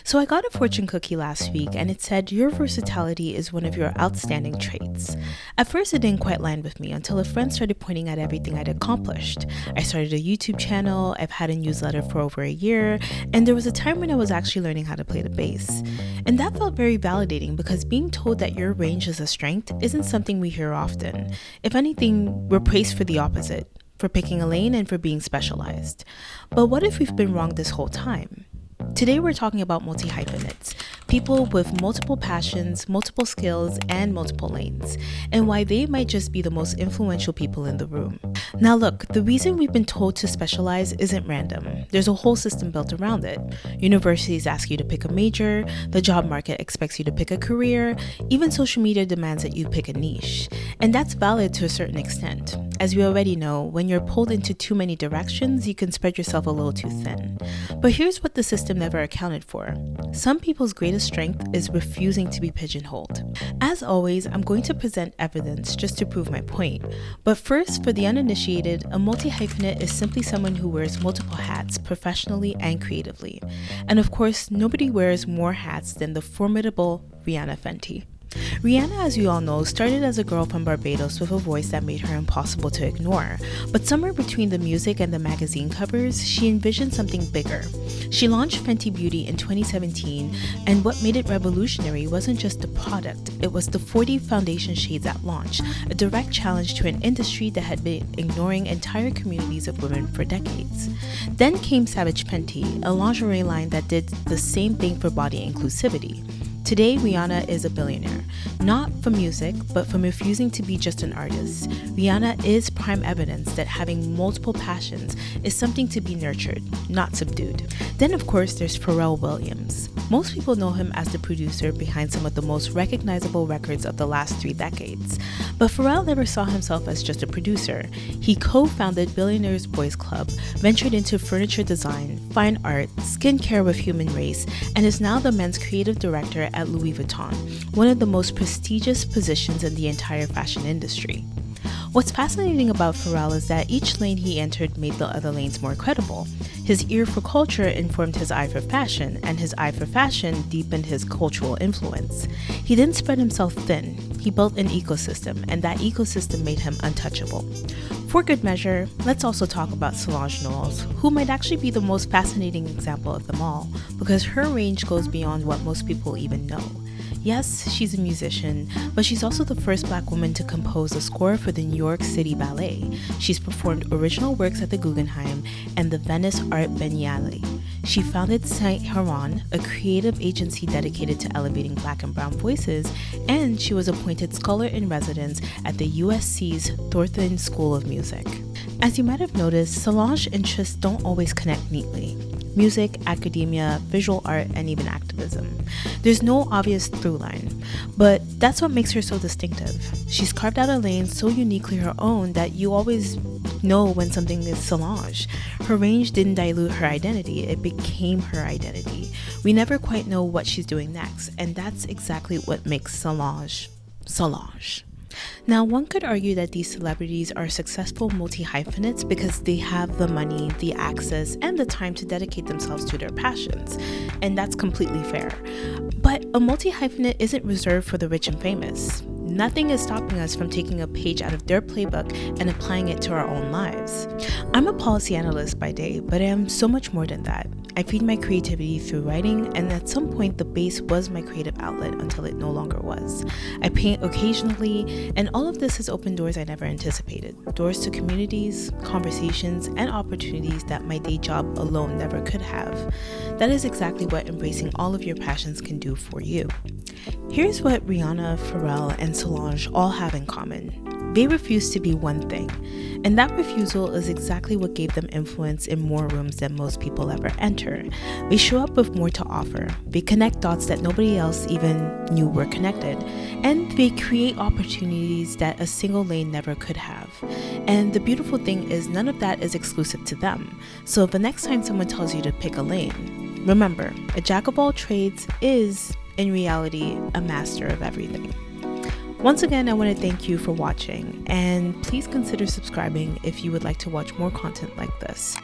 So I got a fortune cookie last week and it said your versatility is one of your outstanding traits. At first it didn't quite land with me until a friend started pointing at everything I'd accomplished. I started a YouTube channel, I've had a newsletter for over a year, and there was a time when I was actually learning how to play the bass. And that felt very validating because being told that your range is a strength isn't something we hear often. If anything, we're praised for the opposite, for picking a lane and for being specialized. But what if we've been wrong this whole time? Today we're talking about multi-hyphenates, people with multiple passions, multiple skills, and multiple lanes, and why they might just be the most influential people in the room. Now look, the reason we've been told to specialize isn't random. There's a whole system built around it. Universities ask you to pick a major, the job market expects you to pick a career, even social media demands that you pick a niche. And that's valid to a certain extent. As we already know, when you're pulled into too many directions, you can spread yourself a little too thin. But here's what the system never accounted for. Some people's greatest strength is refusing to be pigeonholed. As always, I'm going to present evidence just to prove my point. But first, for the uninitiated, a multi-hyphenate is simply someone who wears multiple hats professionally and creatively. And of course, nobody wears more hats than the formidable Rihanna Fenty. Rihanna, as you all know, started as a girl from Barbados with a voice that made her impossible to ignore. But somewhere between the music and the magazine covers, she envisioned something bigger. She launched Fenty Beauty in 2017, and what made it revolutionary wasn't just the product, it was the 40 foundation shades at launch, a direct challenge to an industry that had been ignoring entire communities of women for decades. Then came Savage Fenty, a lingerie line that did the same thing for body inclusivity. Today, Rihanna is a billionaire, not from music, but from refusing to be just an artist. Rihanna is prime evidence that having multiple passions is something to be nurtured, not subdued. Then, of course, there's Pharrell Williams. Most people know him as the producer behind some of the most recognizable records of the last 3 decades. But Pharrell never saw himself as just a producer. He co-founded Billionaires Boys Club, ventured into furniture design, fine art, skincare with Human Race, and is now the men's creative director at Louis Vuitton, one of the most prestigious positions in the entire fashion industry. What's fascinating about Pharrell is that each lane he entered made the other lanes more credible. His ear for culture informed his eye for fashion, and his eye for fashion deepened his cultural influence. He didn't spread himself thin, he built an ecosystem, and that ecosystem made him untouchable. For good measure, let's also talk about Solange Knowles, who might actually be the most fascinating example of them all, because her range goes beyond what most people even know. Yes, she's a musician, but she's also the first Black woman to compose a score for the New York City Ballet. She's performed original works at the Guggenheim and the Venice Art Biennale. She founded Saint Heron, a creative agency dedicated to elevating Black and Brown voices, and she was appointed scholar in residence at the USC's Thornton School of Music. As you might have noticed, Solange's interests don't always connect neatly. Music, academia, visual art, and even activism. There's no obvious through line, but that's what makes her so distinctive. She's carved out a lane so uniquely her own that you always know when something is Solange. Her range didn't dilute her identity, it became her identity. We never quite know what she's doing next, and that's exactly what makes Solange, Solange. Now, one could argue that these celebrities are successful multi-hyphenates because they have the money, the access, and the time to dedicate themselves to their passions, and that's completely fair. But a multi-hyphenate isn't reserved for the rich and famous. Nothing is stopping us from taking a page out of their playbook and applying it to our own lives. I'm a policy analyst by day, but I am so much more than that. I feed my creativity through writing, and at some point the bass was my creative outlet until it no longer was. I paint occasionally, and all of this has opened doors I never anticipated. Doors to communities, conversations, and opportunities that my day job alone never could have. That is exactly what embracing all of your passions can do for you. Here's what Rihanna, Pharrell, and Solange all have in common. They refuse to be one thing, and that refusal is exactly what gave them influence in more rooms than most people ever enter. They show up with more to offer, they connect dots that nobody else even knew were connected, and they create opportunities that a single lane never could have. And the beautiful thing is none of that is exclusive to them, so the next time someone tells you to pick a lane, remember, a jack of all trades is, in reality, a master of everything. Once again, I want to thank you for watching, and please consider subscribing if you would like to watch more content like this.